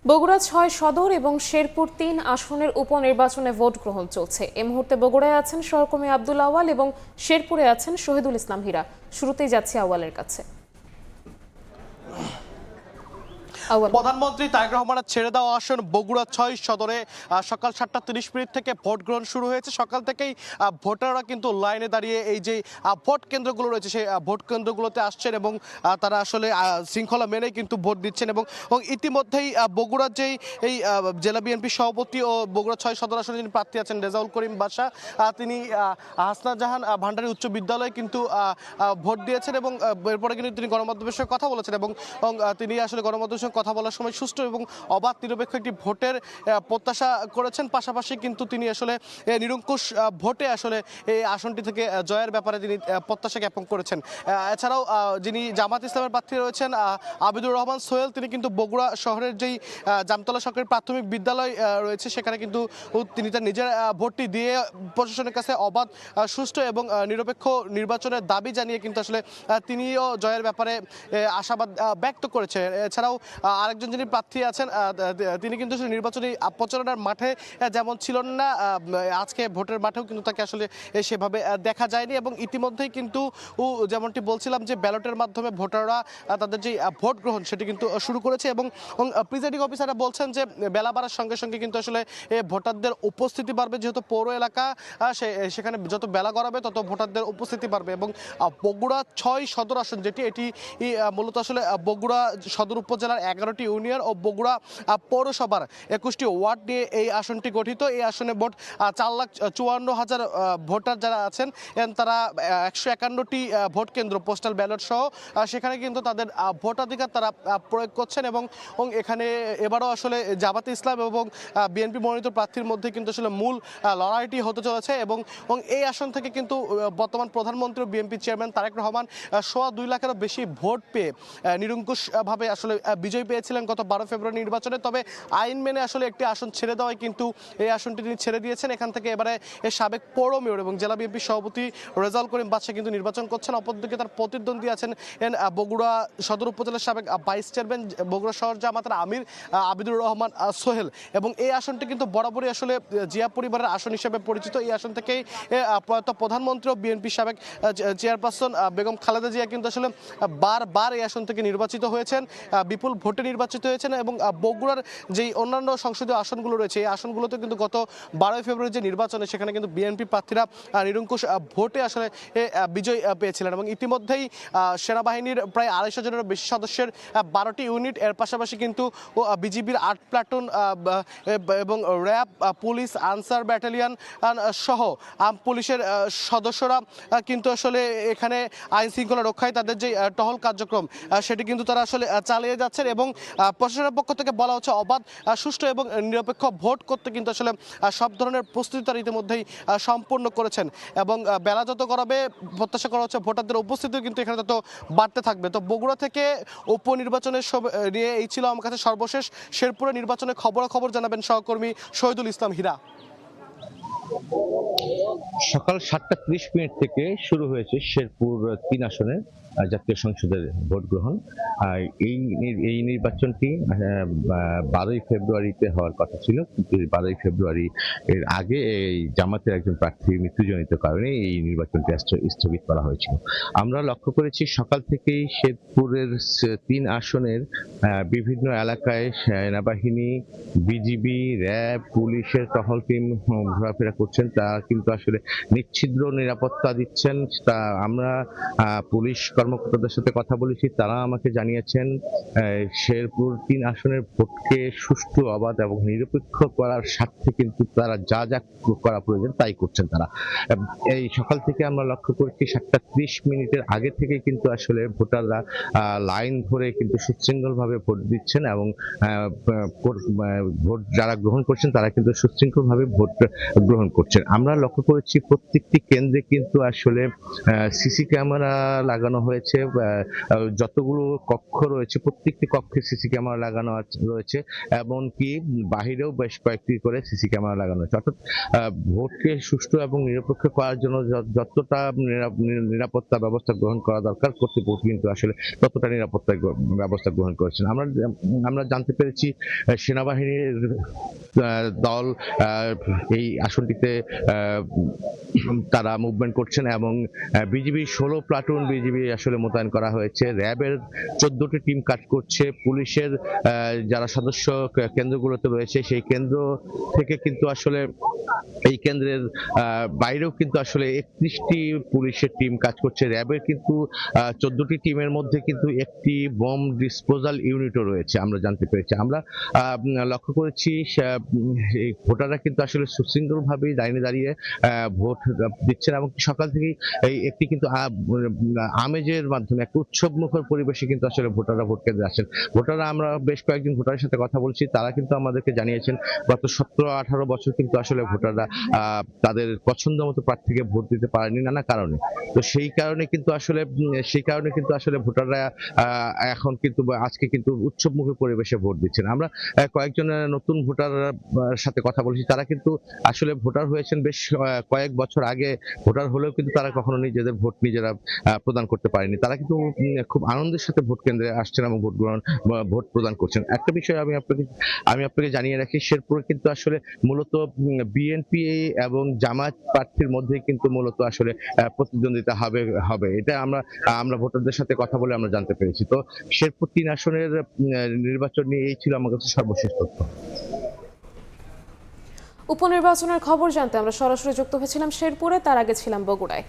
বগুড়া ৬ সদর এবং শেরপুর ৩ আসনের উপনির্বাচনে ভোট গ্রহণ চলছে। এই মুহূর্তে বগুড়ায় আছেন সহকর্মী আব্দুল আওয়াল এবং শেরপুরে আছেন শহীদুল ইসলাম হীরা। শুরুতেই যাচ্ছি আওয়ালের কাছে। প্রধানমন্ত্রী তারেক রহমানের ছেড়ে দেওয়া আসন বগুড়া ৬ সদরে সকাল ৭:৩০ থেকে ভোট গ্রহণ শুরু হয়েছে। সকাল থেকেই ভোটাররা কিন্তু লাইনে দাঁড়িয়ে এই যে ভোট কেন্দ্রগুলো রয়েছে সেই ভোট কেন্দ্রগুলোতে আসছেন এবং তারা আসলে শৃঙ্খলা মেনেই কিন্তু ভোট দিচ্ছেন এবং ইতিমধ্যেই বগুড়ার যেই এই জেলা বিএনপি সভাপতি ও বগুড়া ৬ সদর আসনে যিনি প্রার্থী আছেন রেজাউল করিম বাদশা, তিনি হাসনা জাহান ভান্ডারী উচ্চ বিদ্যালয়ে কিন্তু ভোট দিয়েছেন এবং এরপরে কিন্তু তিনি গণমাধ্যমের সঙ্গে কথা বলেছেন এবং তিনি আসলে গণমাধ্যমের সঙ্গে কথা বলার সময় সুষ্ঠু এবং অবাধ নিরপেক্ষ একটি ভোটের প্রত্যাশা করেছেন। পাশাপাশি কিন্তু তিনি আসলে নিরঙ্কুশ ভোটে আসলে এই আসনটি থেকে জয়ের ব্যাপারে তিনি প্রত্যাশা জ্ঞাপন করেছেন। এছাড়াও যিনি জামাত ইসলামের প্রার্থী রয়েছেন আবিদুর রহমান সোহেল, তিনি কিন্তু বগুড়া শহরের যেই জামতলা সরকারি প্রাথমিক বিদ্যালয় রয়েছে সেখানে কিন্তু তিনি তার নিজের ভোটটি দিয়ে প্রশাসনের কাছে অবাধ সুষ্ঠু এবং নিরপেক্ষ নির্বাচনের দাবি জানিয়ে কিন্তু আসলে তিনিও জয়ের ব্যাপারে আশাবাদ ব্যক্ত করেছে। এছাড়াও আরেকজন যিনি প্রার্থী আছেন তিনি কিন্তু নির্বাচনী প্রচারণার মাঠে যেমন ছিলেন না, আজকে ভোটের মাঠেও কিন্তু তাকে আসলে সেভাবে দেখা যায়নি এবং ইতিমধ্যেই কিন্তু যেমনটি বলছিলাম যে ব্যালটের মাধ্যমে ভোটাররা তাদের যে ভোট গ্রহণ সেটি কিন্তু শুরু করেছে এবং প্রিজাইডিং অফিসাররা বলছেন যে বেলা বাড়ার সঙ্গে সঙ্গে কিন্তু আসলে ভোটারদের উপস্থিতি বাড়বে, যেহেতু পৌর এলাকা সেখানে যত বেলা গড়াবে তত ভোটারদের উপস্থিতি বাড়বে এবং বগুড়া ৬ সদর আসন যেটি এটি মূলত আসলে বগুড়া সদর উপজেলার 11টি ইউনিয়ন ও বগুড়া পৌরসভার 21টি ওয়ার্ড নিয়ে এই আসনটি গঠিত। এই আসনে মোট 4,54,000 ভোটার যারা আছেন তারা 151টি ভোট কেন্দ্র পোস্টাল ব্যালট সহ সেখানে কিন্তু তাদের ভোটাধিকার তারা প্রয়োগ করছেন এবং এখানে এবারও আসলে জামাতে ইসলাম এবং বিএনপি মনোনীত প্রার্থীর মধ্যে কিন্তু আসলে মূল লড়াইটি হতে চলেছে এবং এই আসন থেকে কিন্তু বর্তমান প্রধানমন্ত্রী বিএনপি চেয়ারম্যান তারেক রহমান 2.25 লাখেরও বেশি ভোট পেয়ে নিরঙ্কুশভাবে আসলে বিজয় পেয়েছিলেন গত 12 ফেব্রুয়ারি নির্বাচনে। তবে আইন মেনে আসলে একটি আসন ছেড়ে দেওয়ায় কিন্তু এই আসনটি তিনি ছেড়ে দিয়েছেন। এখান থেকে এবারে সাবেক পৌর মেয়র এবং জেলা বিএনপি সভাপতি রেজাউল করিম বাদশা কিন্তু নির্বাচন করছেন। অপরদিকে তার প্রতিদ্বন্দ্বী আছেন বগুড়া সদর উপজেলার সাবেক ভাইস চেয়ারম্যান বগুড়া শহর জামাতের আমির আবিদুর রহমান সোহেল এবং এই আসনটি কিন্তু বরাবরই আসলে জিয়া পরিবারের আসন হিসেবে পরিচিত। এই আসন থেকেই প্রয়াত প্রধানমন্ত্রী ও বিএনপি সাবেক চেয়ারপারসন বেগম খালেদা জিয়া কিন্তু আসলে বারবার এই আসন থেকে নির্বাচিত হয়েছেন, বিপুল ভোটে নির্বাচিত হয়েছেন এবং বগুড়ার যেই অন্যান্য সংসদীয় আসনগুলো রয়েছে এই আসনগুলোতে কিন্তু গত 12 ফেব্রুয়ারি যে নির্বাচনে সেখানে কিন্তু বিএনপি প্রার্থীরা নিরঙ্কুশ ভোটে আসলে বিজয় পেয়েছিলেন এবং ইতিমধ্যেই সেনাবাহিনীর প্রায় 250 জনের বেশি সদস্যের 12টি ইউনিট, এর পাশাপাশি কিন্তু বিজিবির 8 প্লাটুন এবং র্যাব, পুলিশ, আনসার ব্যাটালিয়ন সহ পুলিশের সদস্যরা কিন্তু আসলে এখানে আইন শৃঙ্খলা রক্ষায় তাদের যে টহল কার্যক্রম সেটি কিন্তু তারা আসলে চালিয়ে যাচ্ছেন এবং প্রশাসনের পক্ষ থেকে বলা হচ্ছে অবাধ সুষ্ঠু এবং নিরপেক্ষ ভোট করতে কিন্তু আসলে সব ধরনের প্রস্তুতি তারা ইতিমধ্যেই সম্পূর্ণ করেছেন এবং বেলা যত করাবে প্রত্যাশা করা হচ্ছে ভোটারদের উপস্থিতিও কিন্তু এখানে তত বাড়তে থাকবে। তো বগুড়া থেকে উপনির্বাচনের নিয়ে এই ছিল আমার কাছে সর্বশেষ। শেরপুরে নির্বাচনের খবরাখবর জানাবেন সহকর্মী শহীদুল ইসলাম হীরা। সকাল 7:30 থেকে শুরু হয়েছে শেরপুর 3 আসনের জাতীয় সংসদের ভোট গ্রহণ। এই নির্বাচনটি 12 ফেব্রুয়ারিতে হওয়ার কথা ছিল, কিন্তু 12 ফেব্রুয়ারি এর আগে এই জামাতের একজন প্রার্থীর মৃত্যুজনিত কারণে এই নির্বাচনটি স্থগিত করা হয়েছিল। আমরা লক্ষ্য করেছি সকাল থেকেই শেরপুরের 3 আসনের বিভিন্ন এলাকায় সেনাবাহিনী, বিজিবি, র্যাব, পুলিশের টহল টিম ঘোরাফেরা করছেন। তা কিন্তু আসলে নিচ্ছিদ্র নিরাপত্তা দিচ্ছেন। তা আমরা পুলিশ কর্মকর্তাদের সাথে কথা বলেছি, তারা আমাকে জানিয়েছেন শেরপুর 3 আসনের ভোটকে সুষ্ঠু, অবাধ এবং নিরপেক্ষ করার স্বার্থে কিন্তু তারা যা যা করা প্রয়োজন তাই করছেন। তারা এই সকাল থেকে আমরা লক্ষ্য করেছি 7:30 আগে থেকে কিন্তু আসলে ভোটাররা লাইন ধরে কিন্তু সুশৃঙ্খলভাবে ভোট দিচ্ছেন এবং ভোট যারা গ্রহণ করছেন তারা কিন্তু সুশৃঙ্খলভাবে ভোট গ্রহণ করছেন। আমরা লক্ষ্য করেছি প্রত্যেকটি কেন্দ্রে কিন্তু আসলে সিসি ক্যামেরা লাগানো হয়েছে। যতগুলো কক্ষ রয়েছে প্রত্যেকটি কক্ষে সিসি ক্যামেরা লাগানো রয়েছে, এমনকি বাহিরেও বেশ কয়েকটি করে সিসি ক্যামেরা লাগানো হয়েছে। অর্থাৎ ভোটকে সুষ্ঠু এবং নিরপেক্ষ করার জন্য যতটা নিরাপত্তা ব্যবস্থা গ্রহণ করা দরকার কর্তৃপক্ষ কিন্তু আসলে ততটা নিরাপত্তা ব্যবস্থা গ্রহণ করেছেন। আমরা জানতে পেরেছি সেনাবাহিনীর দল এই আসনটিতে তারা মুভমেন্ট করছেন এবং বিজিবি 16 প্লাটুন বিজিবি আসলে মোতায়েন করা হয়েছে। র্যাবের 14টি টিম কাজ করছে। পুলিশের যারা সদস্য কেন্দ্রগুলোতে রয়েছে সেই কেন্দ্র থেকে কিন্তু আসলে এই কেন্দ্রের বাইরেও কিন্তু আসলে 31টি পুলিশের টিম কাজ করছে। র্যাবের কিন্তু 14টি টিমের মধ্যে কিন্তু একটি বোম ডিসপোজাল ইউনিটও রয়েছে আমরা জানতে পেরেছি। আমরা লক্ষ্য করেছি ভোটাররা কিন্তু আসলে সুশৃঙ্খলভাবেই লাইনে দাঁড়িয়ে ভোট দিচ্ছেন এবং সকাল থেকেই একটি কিন্তু আমেজের মাধ্যমে একটা উৎসবমুখর পরিবেশে কিন্তু আসলে ভোটাররা ভোট কেন্দ্রে আসেন। ভোটাররা আমরা বেশ কয়েকজন ভোটারের সাথে কথা বলছি, তারা কিন্তু আমাদেরকে জানিয়েছেন গত 17-18 বছর কিন্তু আসলে ভোটাররা তাদের পছন্দ মতো প্রার্থীকে ভোট দিতে পারেনি নানা কারণে। তো সেই কারণে কিন্তু আসলে ভোটাররা এখন কিন্তু আজকে কিন্তু উৎসবমুখর পরিবেশে ভোট দিচ্ছেন। আমরা কয়েকজন নতুন ভোটার সাথে কথা বলছি, তারা কিন্তু আসলে ভোটার হয়েছেন বেশ কয়েক বছর আগে। ভোটার হলেও কিন্তু তারা কখনো নিজেদের ভোট নিজেরা প্রদান করতে পারেনি। তারা কিন্তু খুব আনন্দের সাথে ভোট কেন্দ্রে আসছেন এবং ভোট প্রদান করছেন। একটা বিষয় আমি আপনাকে জানিয়ে রাখি, শেরপুরে কিন্তু আসলে মূলত বিএনপি এবং জামায়াত প্রার্থীর মধ্যে কিন্তু মূলত আসলে প্রতিদ্বন্দ্বিতা হবে এটা আমরা ভোটারদের সাথে কথা বলে আমরা জানতে পেরেছি। তো শেরপুর 3 আসনের নির্বাচন নিয়ে এই ছিল আমার কাছে সর্বশেষ তথ্য। উপনির্বাচনের খবর জানতে আমরা সরাসরি যুক্ত হয়েছিলাম শেরপুরে, তার আগে ছিলাম বগুড়ায়।